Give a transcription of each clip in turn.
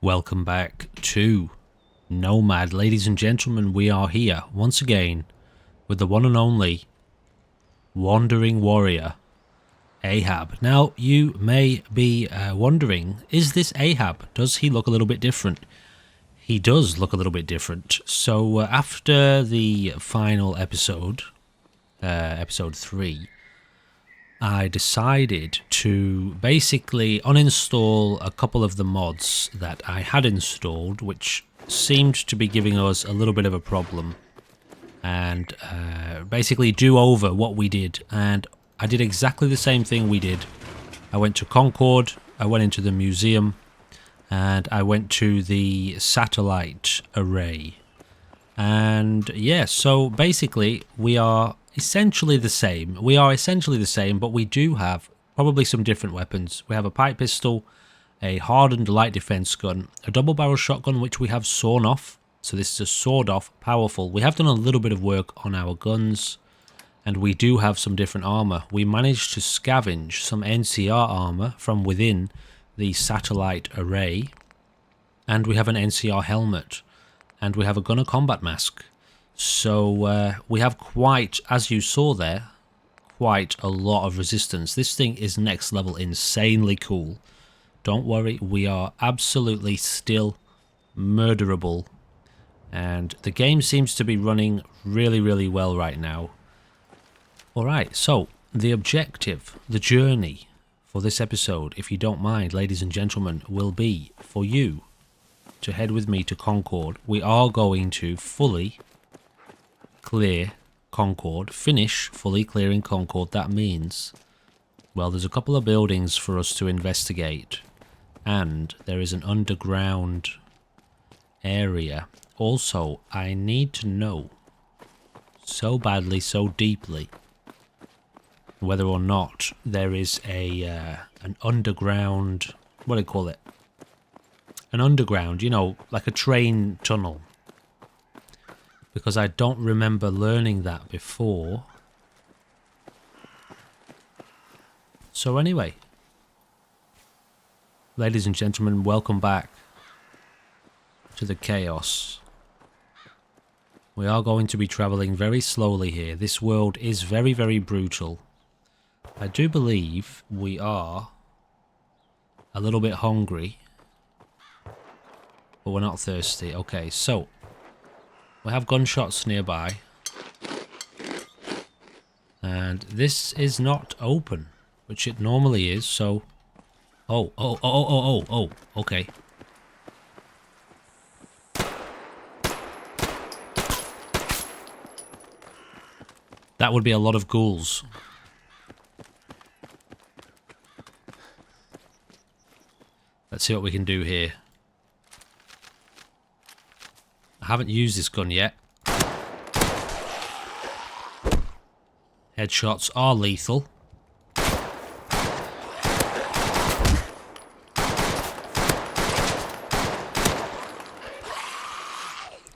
Welcome back to Nomad. Ladies and gentlemen, we are here once again with the one and only Wandering Warrior, Ahab. Now, you may be wondering, is this Ahab? Does he look a little bit different? He does look a little bit different. So after the final episode, episode 3, I decided to basically uninstall a couple of the mods that I had installed, which seemed to be giving us a little bit of a problem, and basically do over what we did. And I did exactly the same thing we did. I went to Concord, I went into the museum, and I went to the satellite array. And yeah, so basically we are essentially the same. But we do have probably some different weapons. We have a pipe pistol, a hardened light defense gun, a double barrel shotgun which we have sawn off. So this is a sawed off, powerful. We have done a little bit of work on our guns, and we do have some different armor. We managed to scavenge some NCR armor from within the satellite array, and we have an NCR helmet, and we have a gunner combat mask. So we have quite, as you saw there, quite a lot of resistance. This thing is next level insanely cool. Don't worry, we are absolutely still murderable. And the game seems to be running really well right now. Alright, so the objective, the journey for this episode, if you don't mind, ladies and gentlemen, will be for you to head with me to Concord. We are going to fully clear Concord, finish fully clearing Concord. That means, well, there's a couple of buildings for us to investigate, and there is an underground area. Also, I need to know so badly, so deeply, whether or not there is a an underground, what do you call it? An underground, you know, like a train tunnel. Because I don't remember learning that before. So anyway, ladies and gentlemen, welcome back to the chaos. We are going to be travelling very slowly here. This world is very brutal. I do believe we are a little bit hungry, but we're not thirsty. Okay, so we have gunshots nearby, and this is not open, which it normally is. So oh, okay. That would be a lot of ghouls. Let's see what we can do here. I haven't used this gun yet. Headshots are lethal.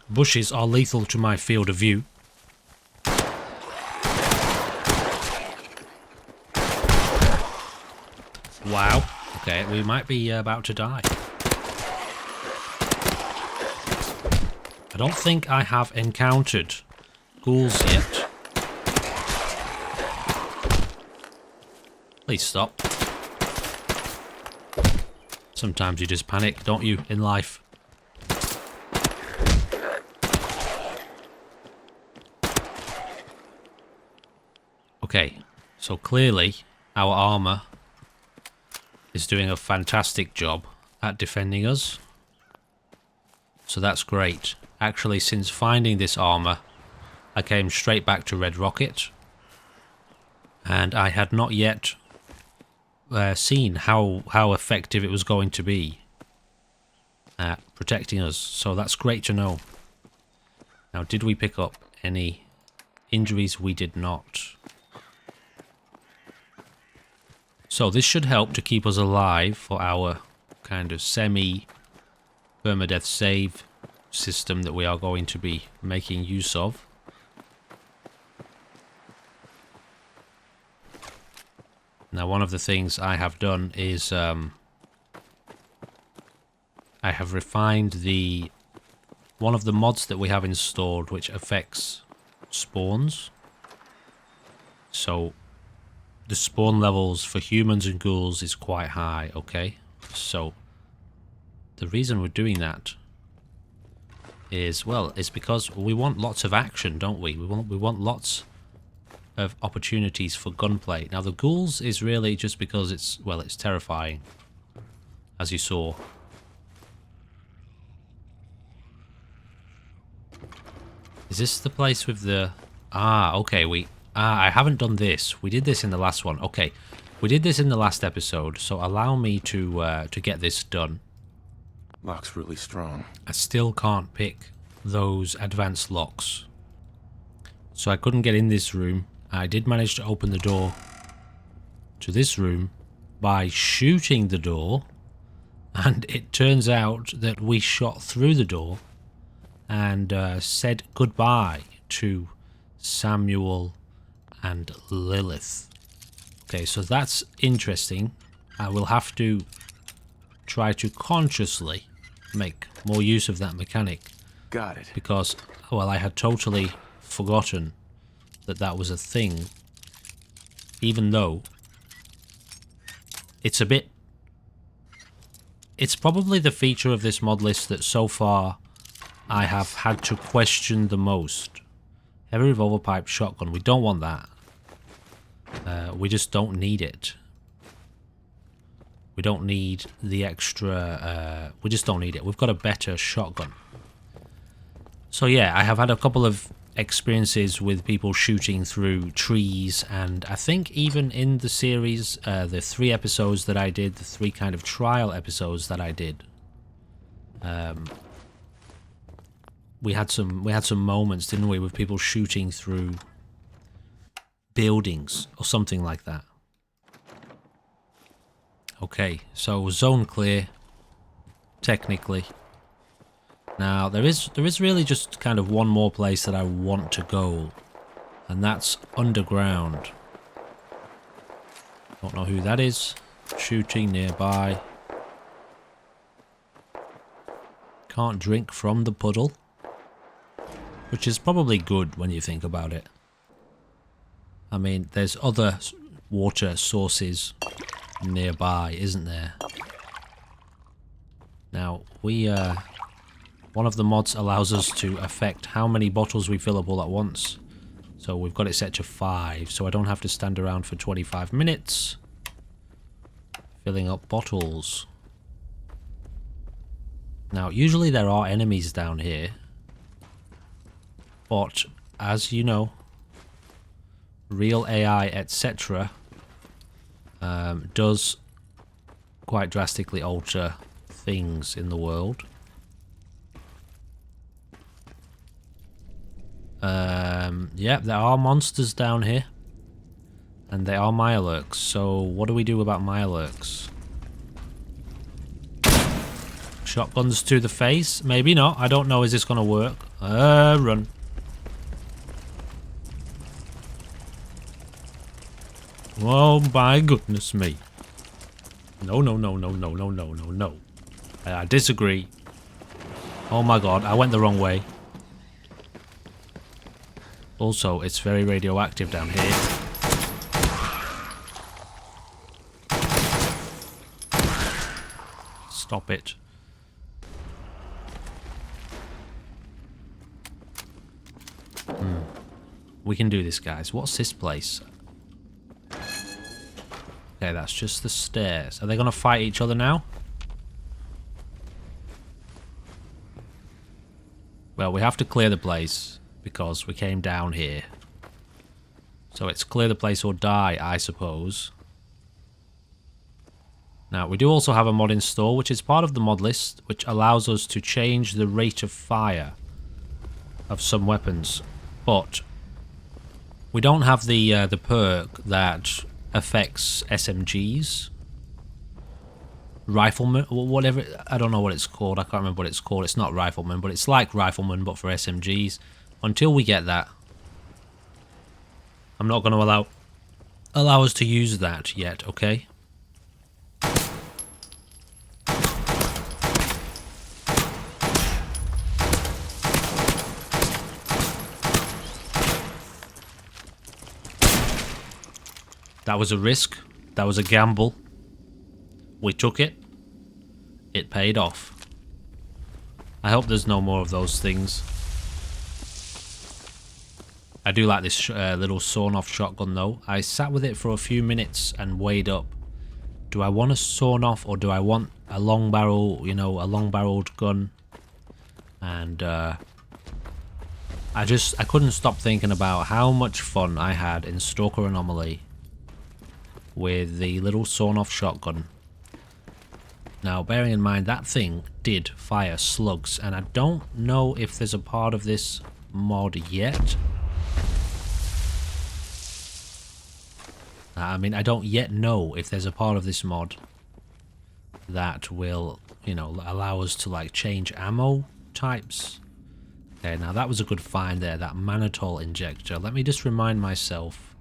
Bushes are lethal to my field of view. Wow. Okay, we might be about to die. I don't think I have encountered ghouls yet. Please stop. Sometimes you just panic, don't you, in life? Okay, so clearly our armor is doing a fantastic job at defending us. So that's great. Actually, since finding this armor, I came straight back to Red Rocket, and I had not yet seen how effective it was going to be at protecting us. So that's great to know. Now, did we pick up any injuries? We did not. So this should help to keep us alive for our kind of semi-permadeath save system that we are going to be making use of. Now, one of the things I have done is I have refined one of the mods that we have installed, which affects spawns. So the spawn levels for humans and ghouls is quite high, okay? So the reason we're doing that is, well, it's because we want lots of action, don't we? We want lots of opportunities for gunplay. Now the ghouls is really just because it's, well, it's terrifying, as you saw. Is this the place with the... Ah, okay, I haven't done this. We did this in the last one. Okay, we did this in the last episode, so allow me to get this done. Lock's really strong. I still can't pick those advanced locks. So I couldn't get in this room. I did manage to open the door to this room by shooting the door. And it turns out that we shot through the door and said goodbye to Samuel and Lilith. Okay, so that's interesting. I will have to try to consciously make more use of that mechanic. Got it. Because, well, I had totally forgotten that that was a thing. Even though it's a bit... It's probably the feature of this mod list that so far I have had to question the most. Heavy revolver pipe shotgun. We don't want that. We just don't need it. We don't need the extra... we just don't need it. We've got a better shotgun. So yeah, I have had a couple of experiences with people shooting through trees, and I think even in the series, the 3 episodes that I did, the 3 kind of trial episodes that I did, we had some moments, didn't we, with people shooting through buildings or something like that. Okay, so zone clear, technically. Now there is really just kind of one more place that I want to go, and that's underground. Don't know who that is. Shooting nearby. Can't drink from the puddle, which is probably good when you think about it. I mean, there's other water sources nearby, isn't there? Now, one of the mods allows us to affect how many bottles we fill up all at once. So we've got it set to 5, so I don't have to stand around for 25 minutes filling up bottles. Now, usually there are enemies down here, but as you know, real AI, etc. Does quite drastically alter things in the world. Yeah, there are monsters down here, and they are Mirelurks. So what do we do about Mirelurks? Shotguns to the face? Maybe not. I don't know. Is this gonna work? Run. Oh my goodness me. No, no, no, no, no, no, no, no, no. I disagree. Oh my god, I went the wrong way. Also, it's very radioactive down here. Stop it. We can do this, guys. What's this place? Okay, that's just the stairs. Are they going to fight each other now? Well, we have to clear the place because we came down here. So it's clear the place or die, I suppose. Now, we do also have a mod install, which is part of the mod list, which allows us to change the rate of fire of some weapons. But we don't have the perk that affects SMGs, rifleman, whatever. I don't know what it's called. I can't remember what it's called. It's not rifleman, but it's like rifleman, but for SMGs. Until we get that, I'm not going to allow us to use that yet. Okay. That was a risk. That was a gamble. We took it. It paid off. I hope there's no more of those things. I do like this little sawn-off shotgun though. I sat with it for a few minutes and weighed up. Do I want a sawn-off or do I want a long barrel, you know, a long-barreled gun? And I couldn't stop thinking about how much fun I had in Stalker Anomaly with the little sawn-off shotgun. Now, bearing in mind that thing did fire slugs, and I don't know if there's a part of this mod yet. I mean, I don't yet know if there's a part of this mod that will, you know, allow us to like change ammo types. Okay, now that was a good find there, that mannitol injector. Let me just remind myself.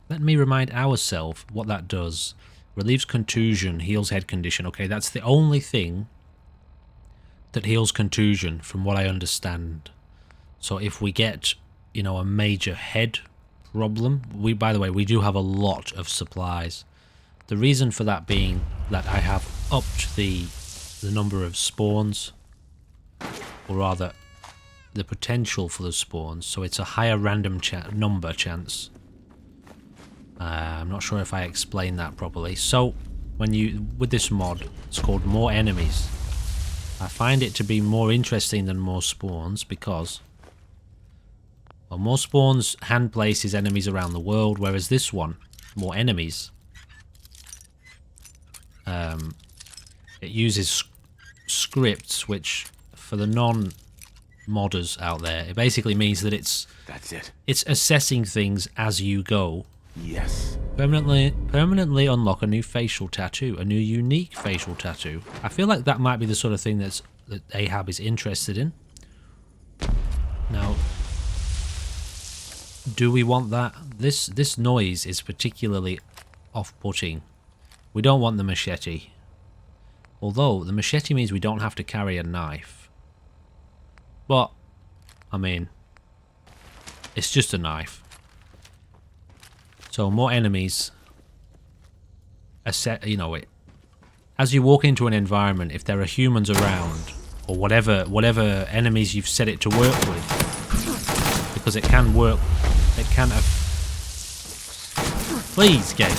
Let me remind ourselves what that does. Relieves contusion, heals head condition. Okay, that's the only thing that heals contusion from what I understand. So if we get, you know, a major head problem, by the way, we do have a lot of supplies. The reason for that being that I have upped the number of spawns, or rather the potential for the spawns, so it's a higher random number chance. I'm not sure if I explained that properly. So when with this mod, it's called More Enemies. I find it to be more interesting than more spawns because, well, more spawns hand places enemies around the world, whereas this one, More Enemies, it uses scripts which, for the non-modders out there, it basically means that it's assessing things as you go. Yes. Permanently unlock a new facial tattoo, a new unique facial tattoo. I feel like that might be the sort of thing that Ahab is interested in. Now, do we want that? This noise is particularly off-putting. We don't want the machete. Although the machete means we don't have to carry a knife. But, I mean, it's just a knife. So more enemies. You know, as you walk into an environment, if there are humans around, or whatever enemies you've set it to work with, because it can work. It can have. Please, game.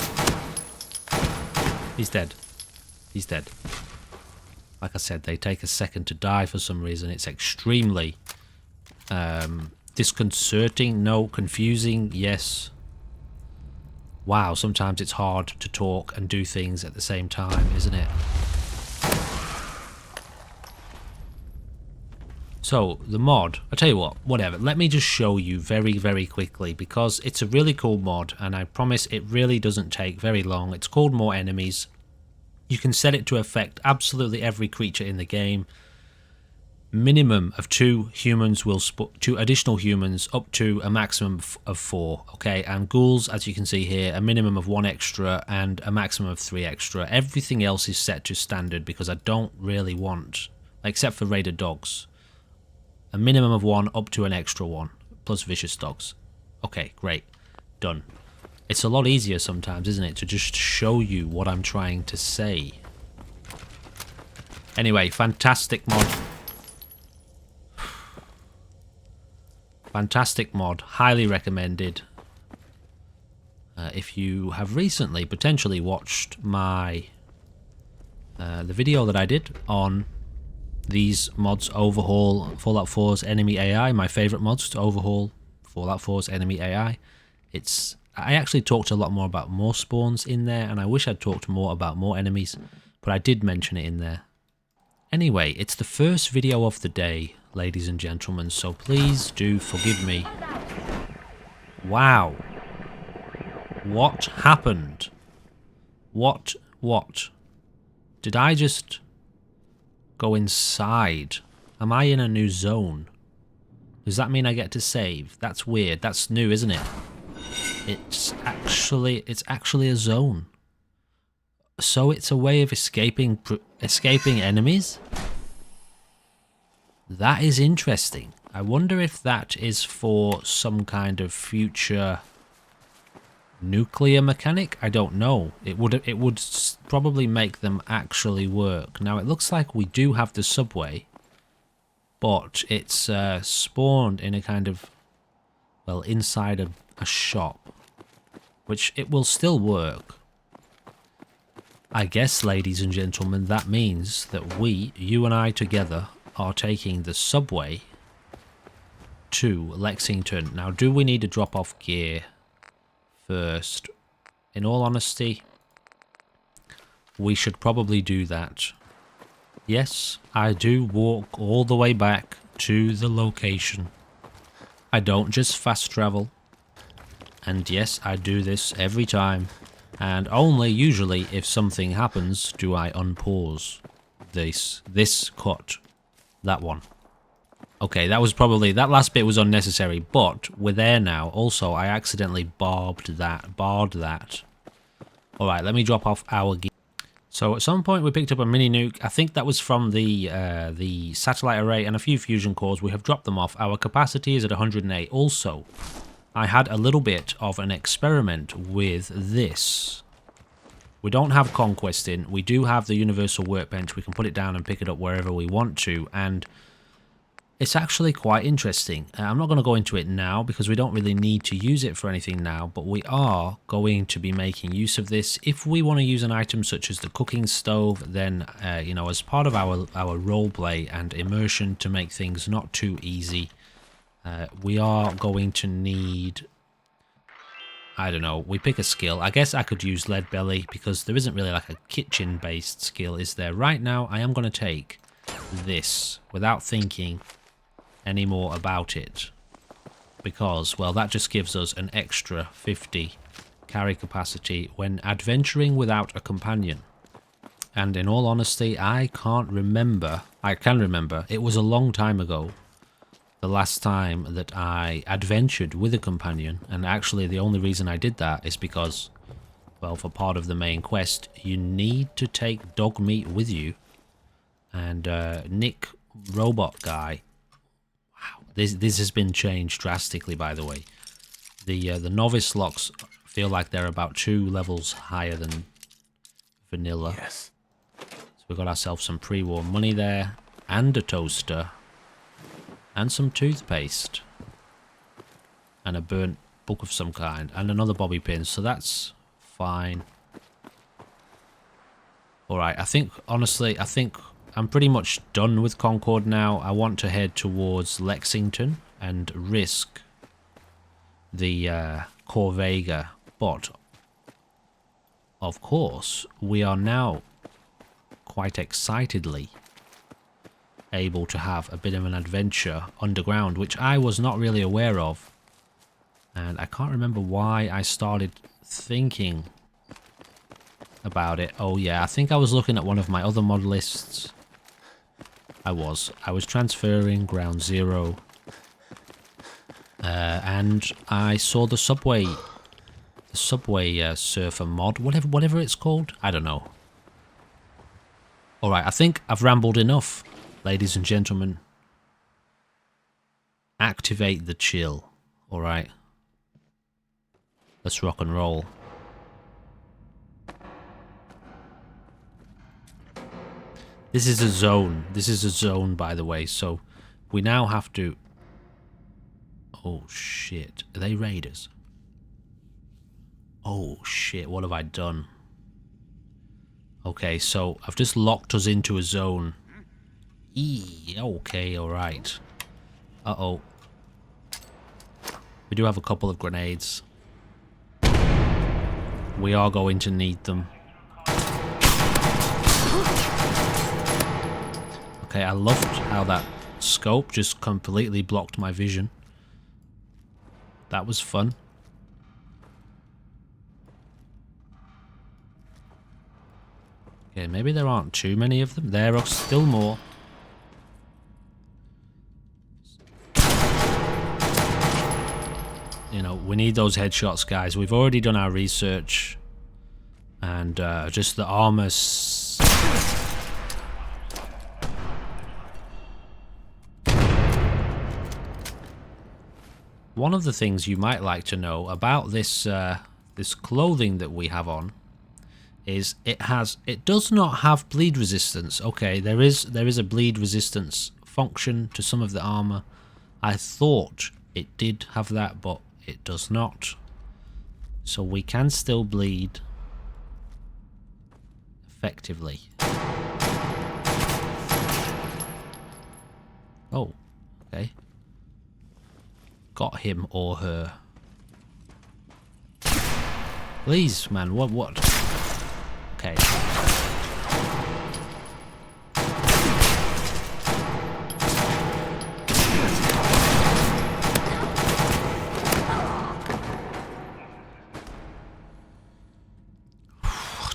He's dead. He's dead. Like I said, they take a second to die for some reason. It's extremely disconcerting. No, confusing. Yes. Wow, sometimes it's hard to talk and do things at the same time, isn't it? So, the mod, I'll tell you what, whatever, let me just show you very, very quickly, because it's a really cool mod, and I promise it really doesn't take very long. It's called More Enemies. You can set it to affect absolutely every creature in the game. Minimum of 2 humans will 2 additional humans, up to a maximum of 4. Okay, and ghouls, as you can see here, a minimum of 1 extra and a maximum of 3 extra. Everything else is set to standard because I don't really want, except for raided dogs, a minimum of 1 up to an extra 1 plus vicious dogs. Okay, great, done. It's a lot easier sometimes, isn't it, to just show you what I'm trying to say. Anyway, fantastic mod. Fantastic mod, highly recommended. If you have recently potentially watched my the video that I did on these mods overhaul Fallout 4's enemy AI, my favourite mods to overhaul Fallout 4's enemy AI. I actually talked a lot more about more spawns in there, and I wish I'd talked more about more enemies, but I did mention it in there. Anyway, it's the first video of the day, ladies and gentlemen, so please do forgive me. Wow. What happened? What? Did I just go inside? Am I in a new zone? Does that mean I get to save? That's weird. That's new, isn't it? It's actually a zone. So it's a way of escaping enemies? That is interesting. I wonder if that is for some kind of future nuclear mechanic? I don't know. It would probably make them actually work. Now it looks like we do have the subway, but it's spawned in a kind of, well, inside a shop, which it will still work. I guess, ladies and gentlemen, that means that you and I together, are taking the subway to Lexington. Now, do we need to drop off gear first? In all honesty, we should probably do that. Yes, I do walk all the way back to the location. I don't just fast travel. And yes, I do this every time. And only usually if something happens do I unpause this cut. That one. Okay, that that last bit was unnecessary, but we're there now. Also, I accidentally barred that. Alright, let me drop off our gear. So at some point we picked up a mini nuke. I think that was from the satellite array and a few fusion cores. We have dropped them off. Our capacity is at 108. Also, I had a little bit of an experiment with this. We don't have Conquest in. We do have the universal workbench. We can put it down and pick it up wherever we want to. And it's actually quite interesting. I'm not going to go into it now because we don't really need to use it for anything now, but we are going to be making use of this. If we want to use an item such as the cooking stove, then, you know, as part of our roleplay and immersion to make things not too easy, we are going to need, I don't know, we pick a skill. I guess I could use lead belly because there isn't really like a kitchen-based skill, is there? Right now, I am going to take this without thinking any more about it because, well, that just gives us an extra 50 carry capacity when adventuring without a companion. And in all honesty, I can remember, it was a long time ago, the last time that I adventured with a companion, and actually the only reason I did that is because, well, for part of the main quest, you need to take dog meat with you. And Nick, robot guy, wow, this has been changed drastically, by the way. The novice locks feel like they're about 2 levels higher than vanilla. Yes. So we got ourselves some pre-war money there, and a toaster, and some toothpaste, and a burnt book of some kind, and another bobby pin, so that's fine. Alright, honestly, I think I'm pretty much done with Concord now. I want to head towards Lexington and risk the Corvega, but of course, we are now quite excitedly able to have a bit of an adventure underground, which I was not really aware of. And I can't remember why I started thinking about it. Oh yeah, I think I was looking at one of my other mod lists. I was transferring ground zero. And I saw the subway surfer mod, whatever it's called. I don't know. Alright, I think I've rambled enough. Ladies and gentlemen, activate the chill, alright? Let's rock and roll. This is a zone, by the way, so we now have to... Oh shit, are they raiders? Oh shit, what have I done? Okay, so I've just locked us into a zone. Okay, alright. Uh-oh. We do have a couple of grenades. We are going to need them. Okay, I loved how that scope just completely blocked my vision. That was fun. Okay, maybe there aren't too many of them. There are still more. You know, we need those headshots, guys. We've already done our research. And just the armor... One of the things you might like to know about this this clothing that we have on is it does not have bleed resistance. Okay, there is a bleed resistance function to some of the armor. I thought it did have that, but it does not. So we can still bleed effectively. Oh, okay. Got him or her. Please, man, what? Okay.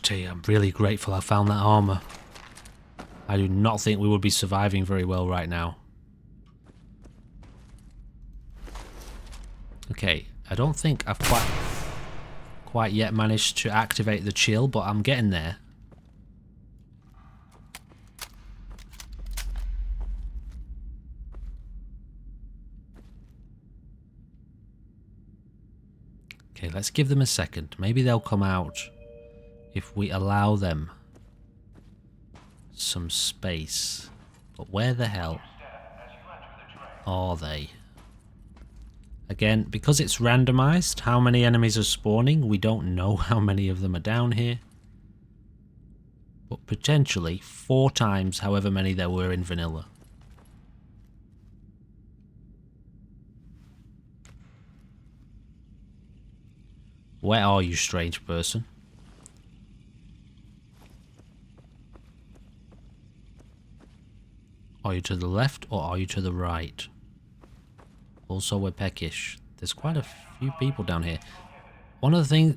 Gee, I'm really grateful I found that armor. I do not think we would be surviving very well right now. Okay, I don't think I've quite yet managed to activate the chill, but I'm getting there. Okay, let's give them a second. Maybe they'll come out if we allow them some space. But where the hell are they? Again, because it's randomized, how many enemies are spawning, we don't know how many of them are down here. But potentially 4 times however many there were in vanilla. Where are you, strange person? Are you to the left or are you to the right? Also, we're peckish. There's quite a few people down here. One of the things...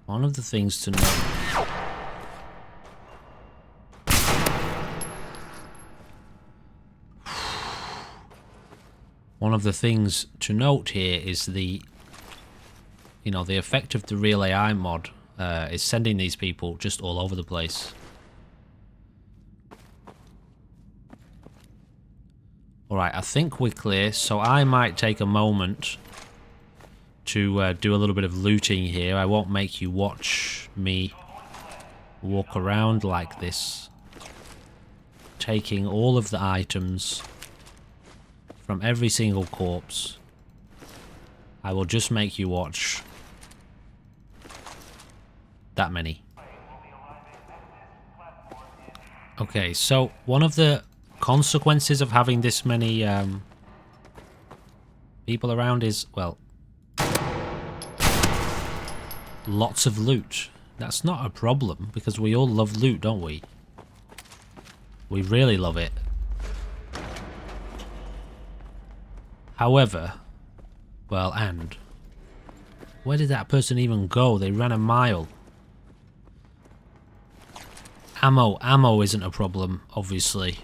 One of the things to note... One of the things to note here is the... You know, the effect of the Real AI mod is sending these people just all over the place. Alright, I think we're clear, so I might take a moment to do a little bit of looting here. I won't make you watch me walk around like this, taking all of the items from every single corpse. I will just make you watch that many. Okay, so one of the consequences of having this many people around is, well, lots of loot. That's not a problem because we all love loot, don't we? We really love it. However, well, and where did that person even go? They ran a mile. Ammo isn't a problem, obviously.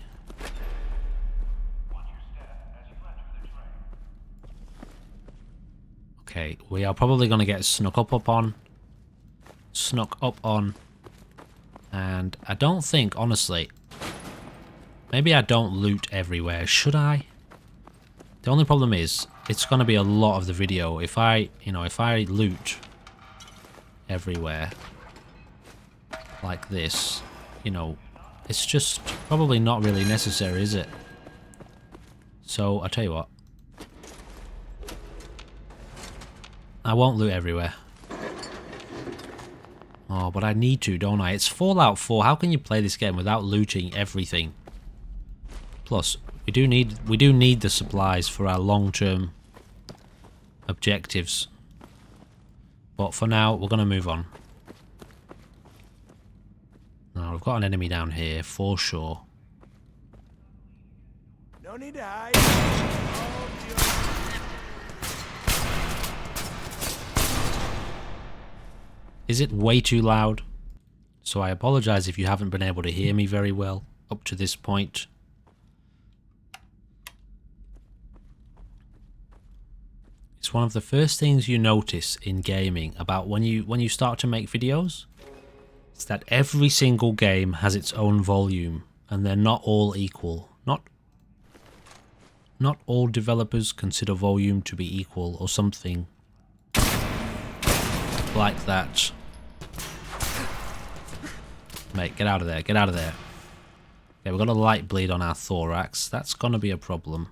Okay, we are probably going to get snuck up on, and I don't think, honestly, maybe I don't loot everywhere. Should I? The only problem is, it's going to be a lot of the video. If I loot everywhere like this, you know, it's just probably not really necessary, is it? So, I'll tell you what. I won't loot everywhere. Oh, but I need to, don't I? It's Fallout 4. How can you play this game without looting everything? Plus, we do need the supplies for our long-term objectives. But for now, we're going to move on. Now, we've got an enemy down here, for sure. No need to hide. Is it way too loud? So I apologize if you haven't been able to hear me very well up to this point. It's one of the first things you notice in gaming about when you start to make videos. It's that every single game has its own volume and they're not all equal. Not all developers consider volume to be equal or something like that. Mate, get out of there, get out of there. Okay, we've got a light bleed on our thorax. That's gonna be a problem.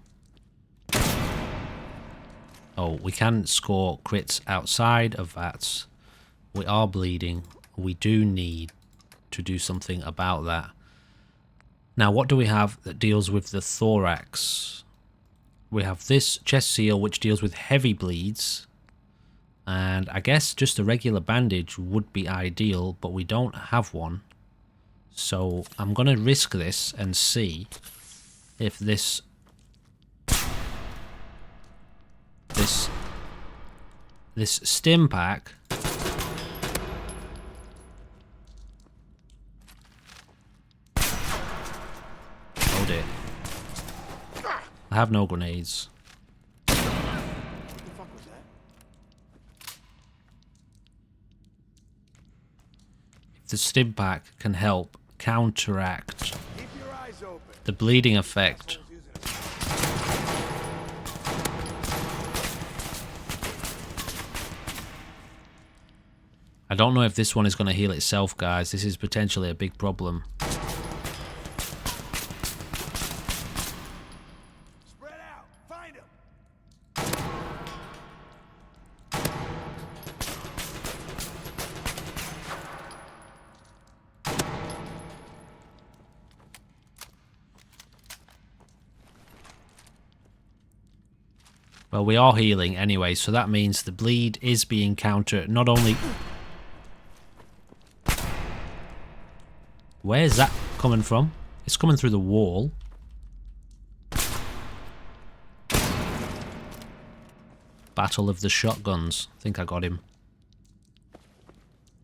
Oh, we can score crits outside of that. We are bleeding. We do need to do something about that. Now, what do we have that deals with the thorax? We have this chest seal, which deals with heavy bleeds. And I guess just a regular bandage would be ideal, but we don't have one. So I'm going to risk this and see if this stim pack oh dear. I have no grenades. What the fuck was that? If the stim pack can help counteract Keep your eyes open. the bleeding effect. I don't know if this one is going to heal itself, guys. This is potentially a big problem. Spread out. Find him. Well, we are healing anyway, so that means the bleed is being countered. Not only... Where's that coming from? It's coming through the wall. Battle of the shotguns. I think I got him.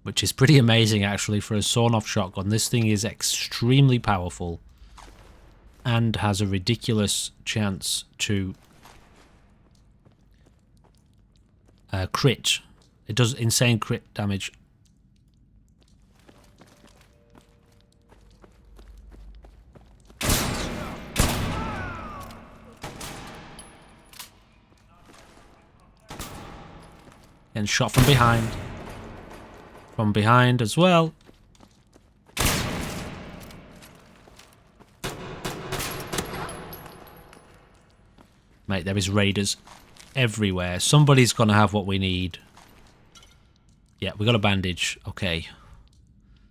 Which is pretty amazing, actually, for a sawn-off shotgun. This thing is extremely powerful. And has a ridiculous chance to... crit. It does insane crit damage. And shot from behind. From behind as well. Mate, there is raiders everywhere. Somebody's gonna have what we need. Yeah, we got a bandage. Okay.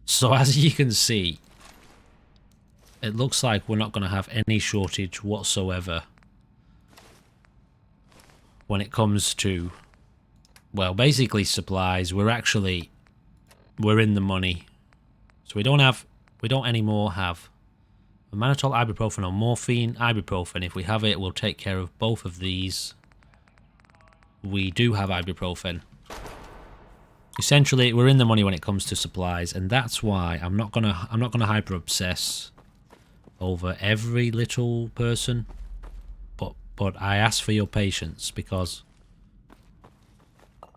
So as you can see, it looks like we're not gonna have any shortage whatsoever when it comes to, well, basically supplies. We're in the money. So we don't anymore have mannitol, ibuprofen, or morphine. Ibuprofen, if we have it, we'll take care of both of these. We do have ibuprofen. Essentially, we're in the money when it comes to supplies, and that's why I'm not gonna hyper obsess over every little person. But I ask for your patience, because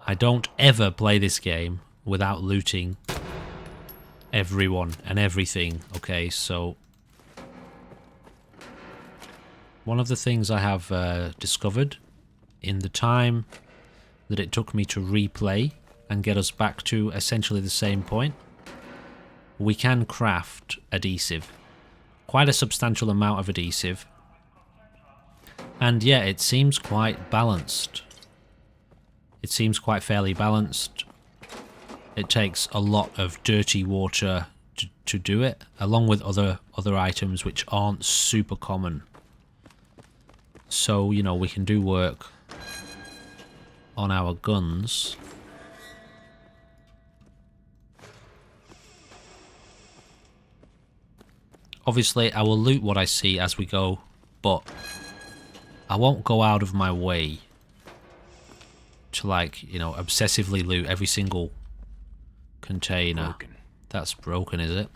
I don't ever play this game without looting everyone and everything. Okay, so one of the things I have discovered in the time that it took me to replay and get us back to essentially the same point, we can craft adhesive. Quite a substantial amount of adhesive. And yeah, it seems quite balanced. It seems quite fairly balanced. It takes a lot of dirty water to do it, along with other items which aren't super common. So, you know, we can do work on our guns. Obviously, I will loot what I see as we go, but I won't go out of my way to, like, you know, obsessively loot every single container. Broken. That's broken, is it?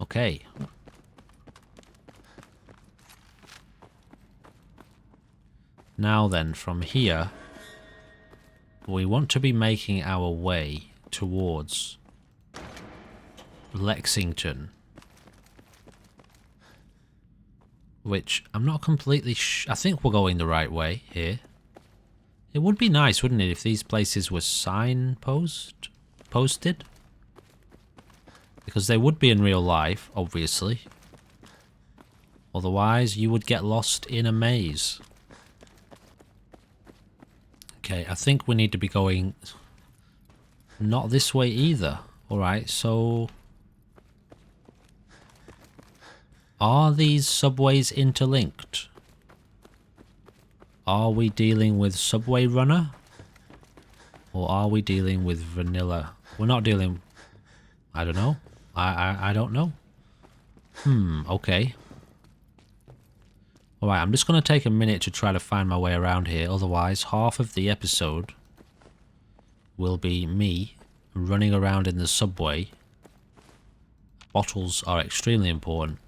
Okay. Now then, from here, we want to be making our way towards Lexington. which I'm not completely I think we're going the right way here. It would be nice, wouldn't it, if these places were posted? Because they would be in real life, obviously. Otherwise, you would get lost in a maze. Okay, I think we need to be going not this way either. Alright, so... are these subways interlinked? Are we dealing with Subway Runner? Or are we dealing with Vanilla? We're not dealing... I don't know. I don't know. Okay. Alright, I'm just going to take a minute to try to find my way around here. Otherwise, half of the episode will be me running around in the subway. Bottles are extremely important.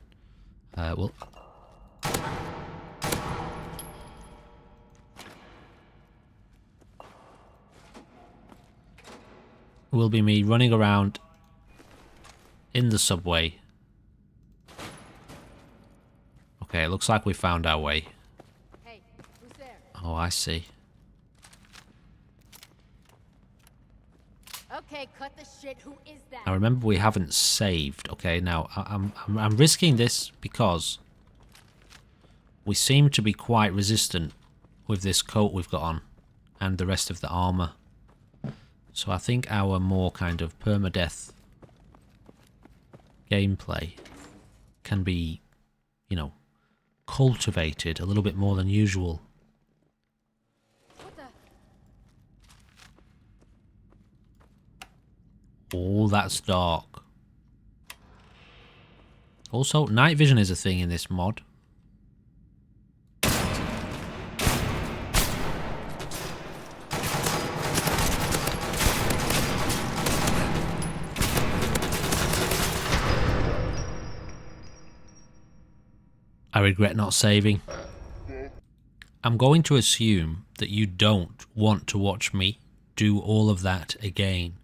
Will be me running around in the subway. Okay, it looks like we found our way. Hey, who's there? Oh, I see. Okay, cut the shit. Who is that? Now remember, we haven't saved. Okay, now I'm risking this because we seem to be quite resistant with this coat we've got on and the rest of the armor. So I think our more kind of permadeath gameplay can be, you know, cultivated a little bit more than usual. What the? Oh, that's dark. Also, night vision is a thing in this mod. I regret not saving. I'm going to assume that you don't want to watch me do all of that again.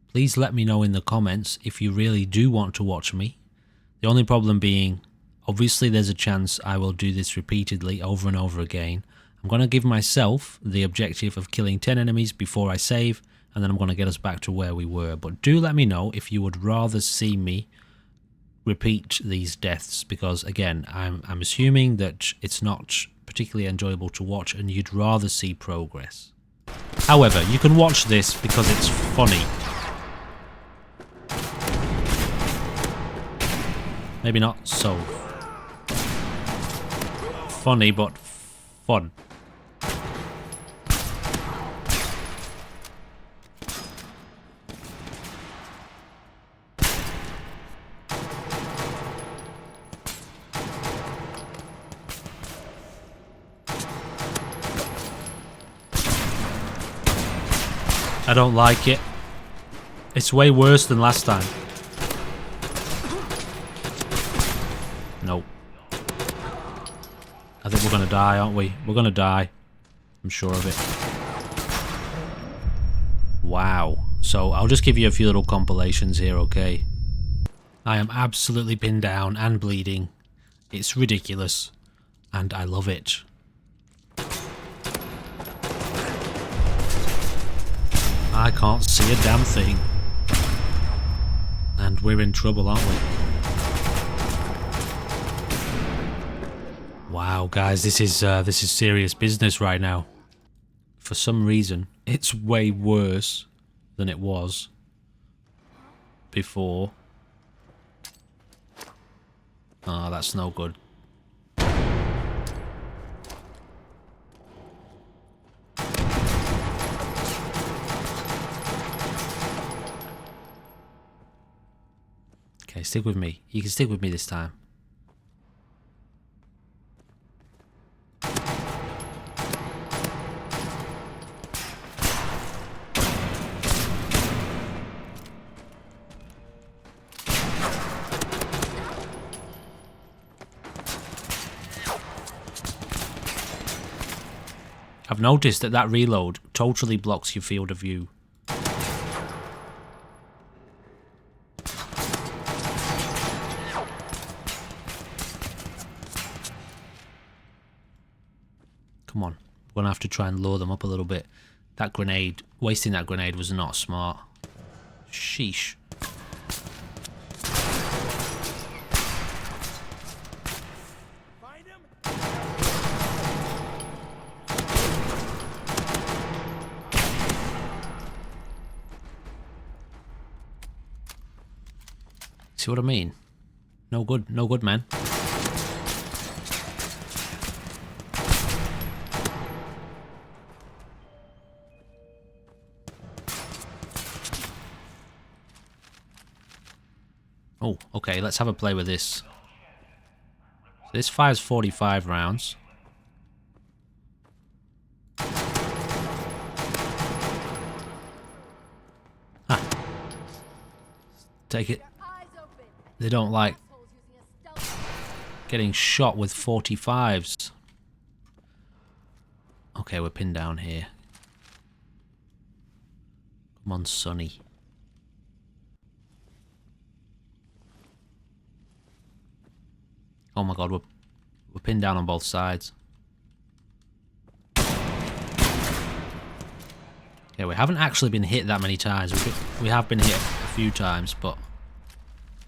Please let me know in the comments if you really do want to watch me. The only problem being, obviously there's a chance I will do this repeatedly over and over again. I'm going to give myself the objective of killing 10 enemies before I save, and then I'm going to get us back to where we were. But do let me know if you would rather see me repeat these deaths, because again, I'm assuming that it's not particularly enjoyable to watch and you'd rather see progress. However, you can watch this because it's funny. Maybe not so funny, but fun. I don't like it. It's way worse than last time. Nope. I think we're gonna die, aren't we? We're gonna die. I'm sure of it. Wow. So I'll just give you a few little compilations here, okay? I am absolutely pinned down and bleeding. It's ridiculous. And I love it. I can't see a damn thing. And we're in trouble, aren't we? Wow, guys, this is serious business right now. For some reason, it's way worse than it was before. Oh, that's no good. Okay, stick with me. You can stick with me this time. I've noticed that that reload totally blocks your field of view. Come on. We're going to have to try and lure them up a little bit. That grenade, wasting that grenade was not smart. Sheesh. Find him? See what I mean? No good, man. Oh, okay, let's have a play with this. So this fires 45 rounds. Ah. Take it. Eyes open. They don't like Assholes using a stealth. getting shot with 45s. Okay, we're pinned down here. Come on, Sonny. Oh my god, we're pinned down on both sides. Yeah, we haven't actually been hit that many times. We have been hit a few times, but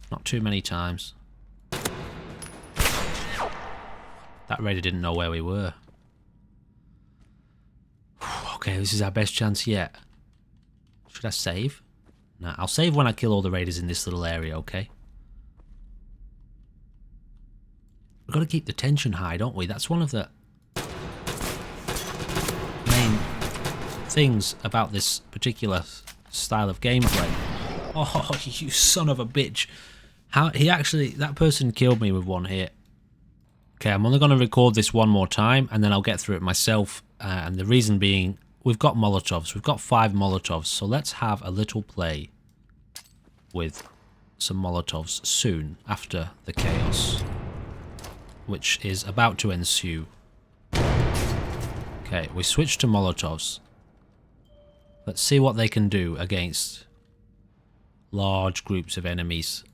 not too many times. That raider didn't know where we were. Okay, this is our best chance yet. Should I save? Nah, I'll save when I kill all the raiders in this little area, okay? We've got to keep the tension high, don't we? That's one of the main things about this particular style of gameplay. Oh, you son of a bitch. How he actually, that person killed me with one hit. Okay, I'm only going to record this one more time and then I'll get through it myself. And the reason being, we've got Molotovs. We've got 5 Molotovs. So let's have a little play with some Molotovs soon after the chaos, which is about to ensue. Okay, we switch to Molotovs. Let's see what they can do against large groups of enemies.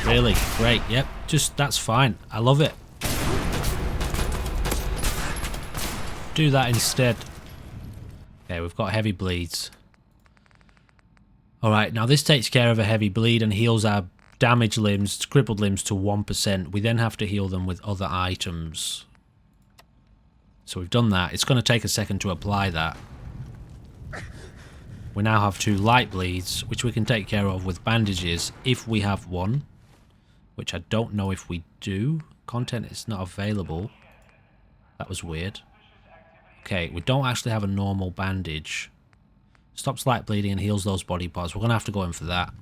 Really? Great. Yep. Just, that's fine. I love it. Do that instead. Okay, we've got heavy bleeds. Alright, now this takes care of a heavy bleed and heals our damaged limbs, crippled limbs to 1%. We then have to heal them with other items. So we've done that. It's going to take a second to apply that. We now have 2 light bleeds, which we can take care of with bandages if we have one. Which I don't know if we do. Content is not available. That was weird. Okay, we don't actually have a normal bandage. Stops light bleeding and heals those body parts. We're going to have to go in for that.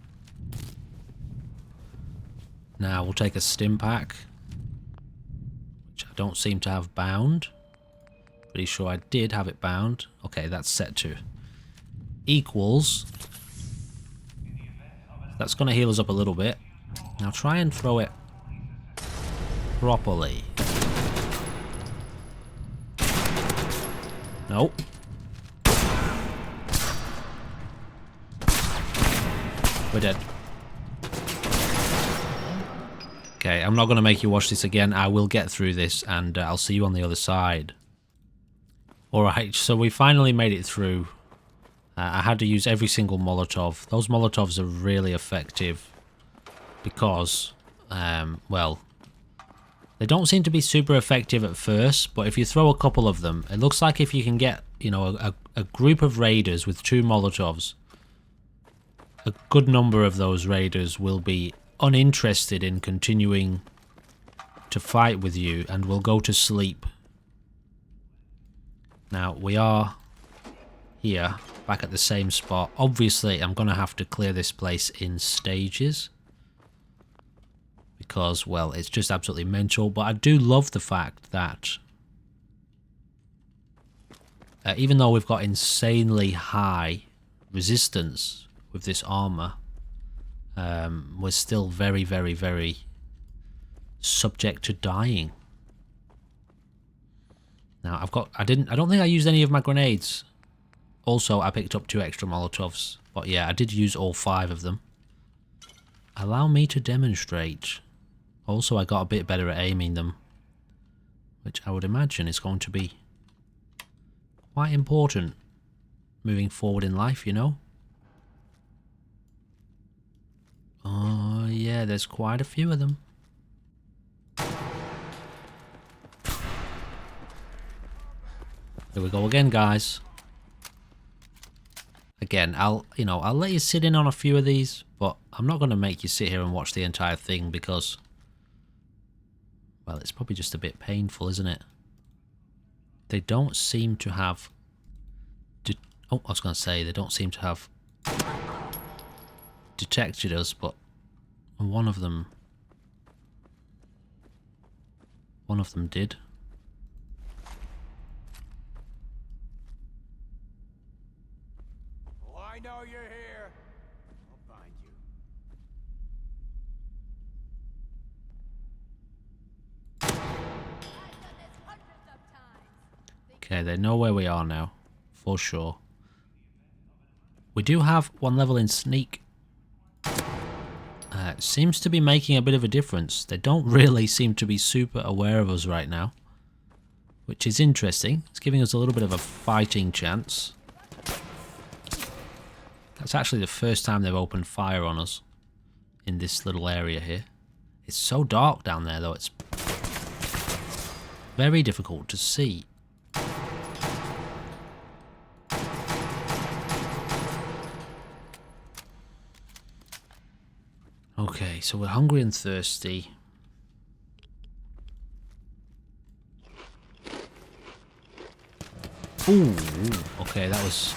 Now, we'll take a stim pack, which I don't seem to have bound. Pretty sure I did have it bound. Okay, that's set to equals. That's going to heal us up a little bit. Now try and throw it properly. Nope. We're dead. Okay, I'm not going to make you watch this again. I will get through this and I'll see you on the other side. Alright, so we finally made it through. I had to use every single Molotov. Those Molotovs are really effective because, well, they don't seem to be super effective at first, but if you throw a couple of them, it looks like if you can get, you know, a group of raiders with 2 Molotovs, a good number of those raiders will be uninterested in continuing to fight with you and will go to sleep. Now, we are here, back at the same spot. Obviously, I'm going to have to clear this place in stages. Because, well, it's just absolutely mental. But I do love the fact that even though we've got insanely high resistance with this armor, we're still very, very, very subject to dying. Now I don't think I used any of my grenades. Also, I picked up 2 extra Molotovs. But yeah, I did use all 5 of them. Allow me to demonstrate. Also, I got a bit better at aiming them, which I would imagine is going to be quite important moving forward in life, you know? Oh, yeah, there's quite a few of them. Here we go again, guys. Again, I'll let you sit in on a few of these, but I'm not going to make you sit here and watch the entire thing because, well, it's probably just a bit painful, isn't it? They don't seem to have... Oh, I was going to say, they don't seem to have detected us, but one of them did. Oh, I know you're here. I'll find you. I've done this hundreds of times. Okay, they know where we are now, for sure. We do have 1 level in sneak. It seems to be making a bit of a difference. They don't really seem to be super aware of us right now, which is interesting. It's giving us a little bit of a fighting chance. That's actually the first time they've opened fire on us in this little area here. It's so dark down there though, it's very difficult to see. Okay, so we're hungry and thirsty. Ooh, okay, that was...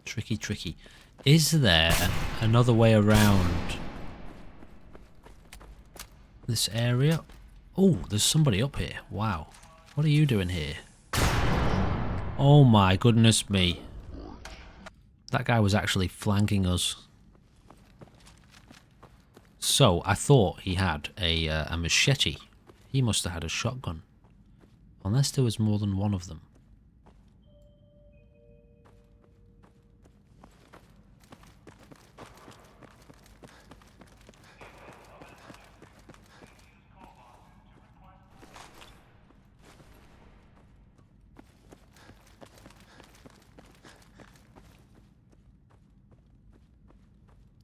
Tricky, tricky. Is there another way around this area? Oh, there's somebody up here. Wow. What are you doing here? Oh my goodness me. That guy was actually flanking us. So, I thought he had a machete. He must have had a shotgun. Unless there was more than one of them.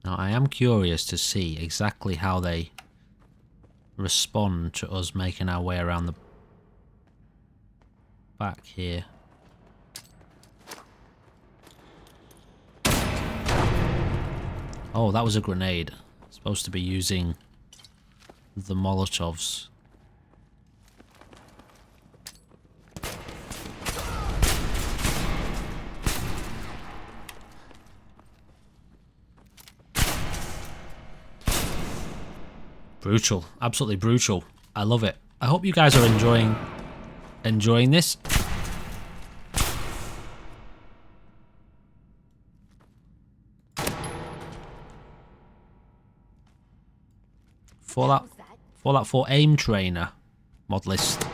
Now, I am curious to see exactly how they respond to us making our way around the back here. Oh, that was a grenade. Supposed to be using the Molotovs. Brutal, absolutely brutal. I love it. I hope you guys are enjoying this. Fallout 4 aim trainer Modlist.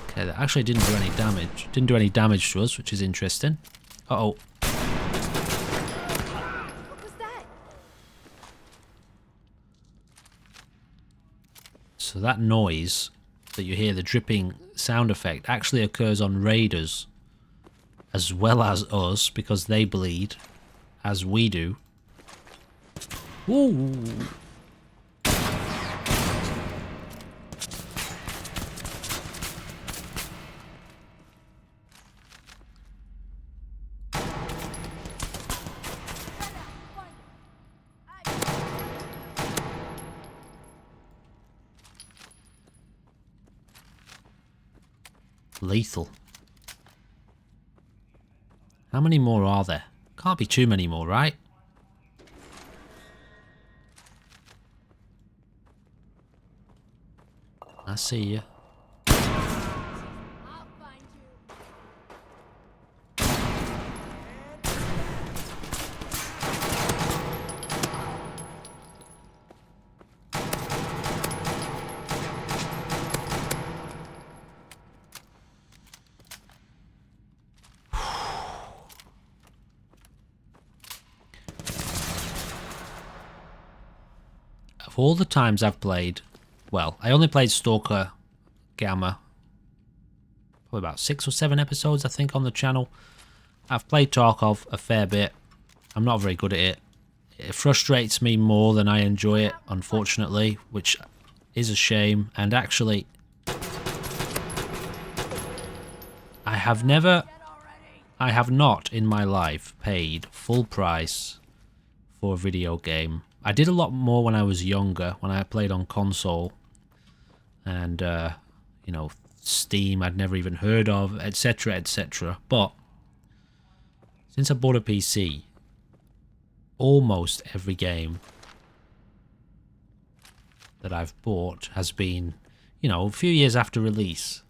Okay, that actually didn't do any damage. Didn't do any damage to us, which is interesting. Uh-oh. What was that? So that noise that you hear, the dripping sound effect, actually occurs on raiders as well as us, because they bleed as we do. Ooh. Lethal. How many more are there? Can't be too many more, right? I see you. I of all the times I've played, well, I only played Stalker Gamma, probably about 6 or 7 episodes, I think, on the channel. I've played Tarkov a fair bit. I'm not very good at it. It frustrates me more than I enjoy it, unfortunately, which is a shame. And actually, I have not in my life paid full price for a video game. I did a lot more when I was younger, when I played on console. And, you know, Steam I'd never even heard of, etc, etc. But since I bought a PC, almost every game that I've bought has been, you know, a few years after release.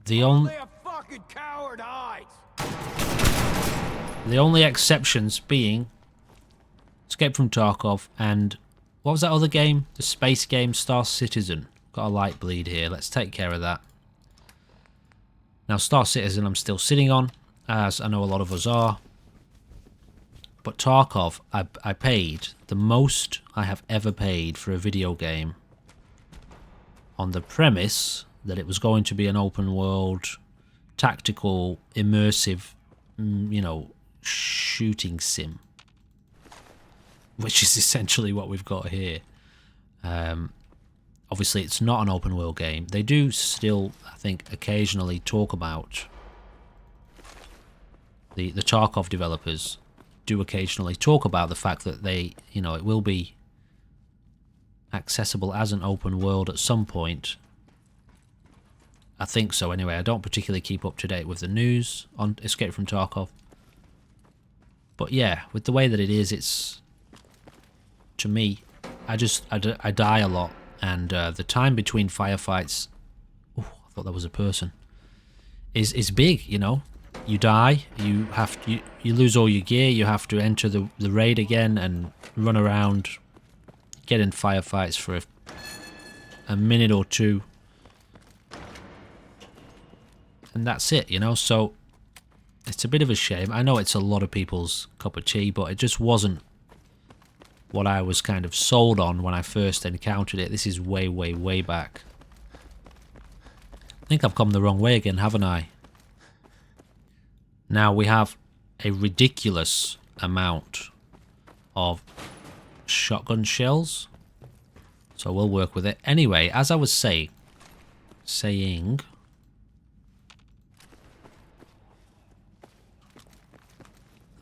The only exceptions being Escape from Tarkov and what was that other game? The space game Star Citizen. Got a light bleed here. Let's take care of that. Now Star Citizen I'm still sitting on, as I know a lot of us are. But Tarkov, I paid the most I have ever paid for a video game on the premise that it was going to be an open world, tactical, immersive, you know, shooting sim. Which is essentially what we've got here. Obviously, it's not an open world game. They do still, I think, occasionally talk about... The Tarkov developers do occasionally talk about the fact that they, you know, it will be accessible as an open world at some point. I think so anyway. I don't particularly keep up to date with the news on Escape from Tarkov. But yeah, with the way that it is, it's... To me, I die a lot. And the time between firefights... Oh, I thought that was a person. Is big, you know. You die, you have to, you lose all your gear, you have to enter the raid again and run around, get in firefights for a minute or two. And that's it, you know, so it's a bit of a shame. I know it's a lot of people's cup of tea, but it just wasn't what I was kind of sold on when I first encountered it. This is way, way, way back. I think I've come the wrong way again, haven't I? Now we have a ridiculous amount of shotgun shells, so we'll work with it. Anyway, as I was saying,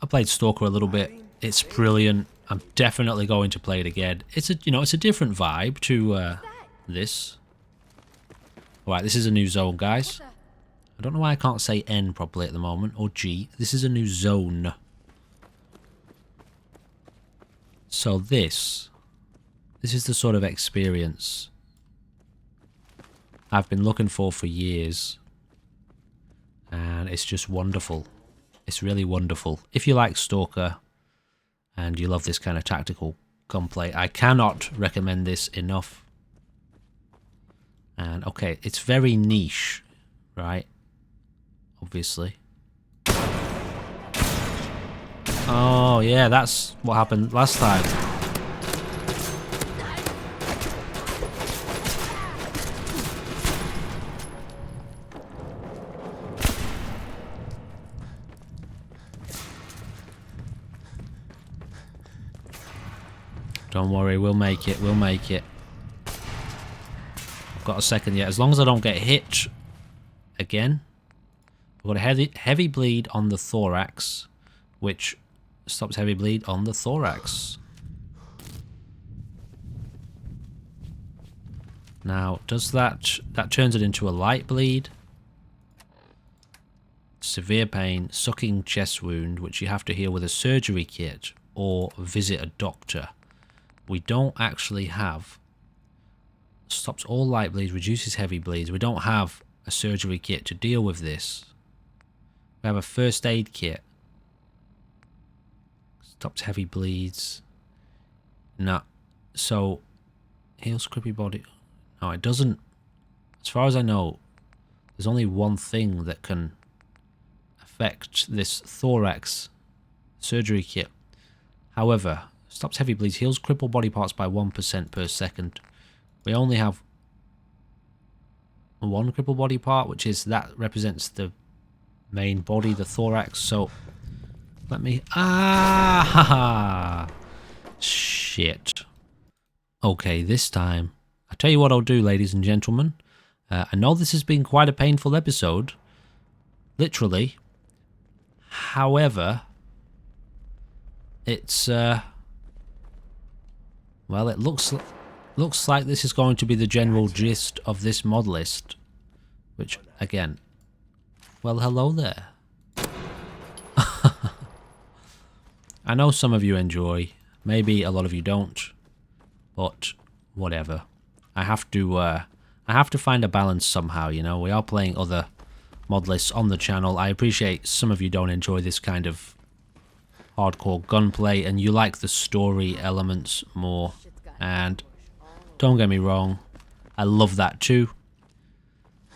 I played Stalker a little bit. It's brilliant. I'm definitely going to play it again. It's a, you know, it's a different vibe to this. All right, this is a new zone, guys. I don't know why I can't say N properly at the moment, or G. This is a new zone. So this is the sort of experience I've been looking for years. And it's just wonderful. It's really wonderful. If you like Stalker and you love this kind of tactical gunplay, I cannot recommend this enough. And okay, it's very niche, right? Obviously. Oh yeah, that's what happened last time. Don't worry, we'll make it, we'll make it. I've got a second yet. As long as I don't get hit again. I've got a heavy bleed on the thorax, which stops heavy bleed on the thorax. Now, does that turns it into a light bleed? Severe pain, sucking chest wound, which you have to heal with a surgery kit or visit a doctor. We don't actually have... Stops all light bleeds, reduces heavy bleeds. We don't have a surgery kit to deal with this. We have a first aid kit. Stops heavy bleeds. No. So, heals creepy body. No, it doesn't. As far as I know, there's only one thing that can affect this thorax surgery kit. However, stops heavy bleeds, heals crippled body parts by 1% per second. We only have one crippled body part, which is that represents the main body, the thorax. So let me shit. Okay, this time I tell you what I'll do, ladies and gentlemen. I know this has been quite a painful episode, literally. However, it's well, it looks like this is going to be the general gist of this mod list, which again, well, hello there. I know some of you enjoy, maybe a lot of you don't, but whatever. I have to find a balance somehow, you know. We are playing other mod lists on the channel. I appreciate some of you don't enjoy this kind of hardcore gunplay and you like the story elements more, and don't get me wrong, I love that too.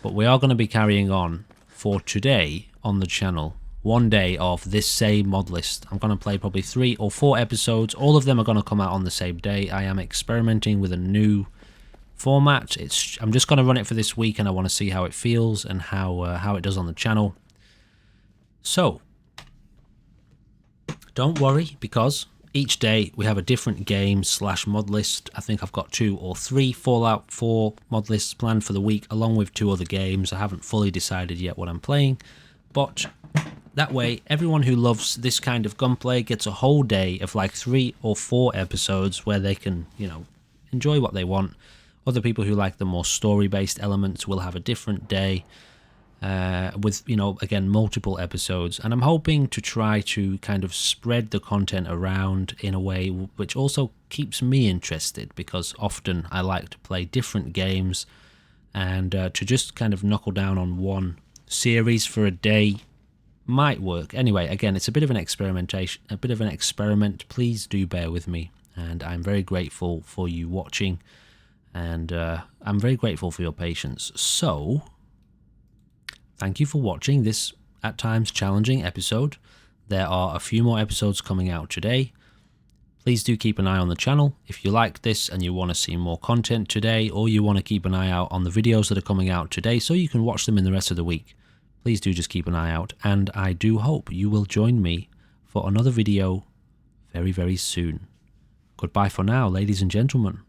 But we are going to be carrying on for today on the channel. One day of this same mod list. I'm going to play probably 3 or 4 episodes. All of them are going to come out on the same day. I am experimenting with a new format. I'm just going to run it for this week, and I want to see how it feels and how it does on the channel. So don't worry, because each day we have a different game / mod list. I think I've got 2 or 3 Fallout 4 mod lists planned for the week, along with 2 other games. I haven't fully decided yet what I'm playing, but that way everyone who loves this kind of gunplay gets a whole day of like 3 or 4 episodes where they can, you know, enjoy what they want. Other people who like the more story-based elements will have a different day with, you know, again, multiple episodes. And I'm hoping to try to kind of spread the content around in a way which also keeps me interested, because often I like to play different games, and to just kind of knuckle down on one series for a day might work. Anyway, again, it's a bit of an experimentation, a bit of an experiment. Please do bear with me, and I'm very grateful for you watching, and I'm very grateful for your patience. So thank you for watching this at times challenging episode. There are a few more episodes coming out today. Please do keep an eye on the channel if you like this and you want to see more content today, or you want to keep an eye out on the videos that are coming out today so you can watch them in the rest of the week. Please do just keep an eye out, and I do hope you will join me for another video very, very soon. Goodbye for now, ladies and gentlemen.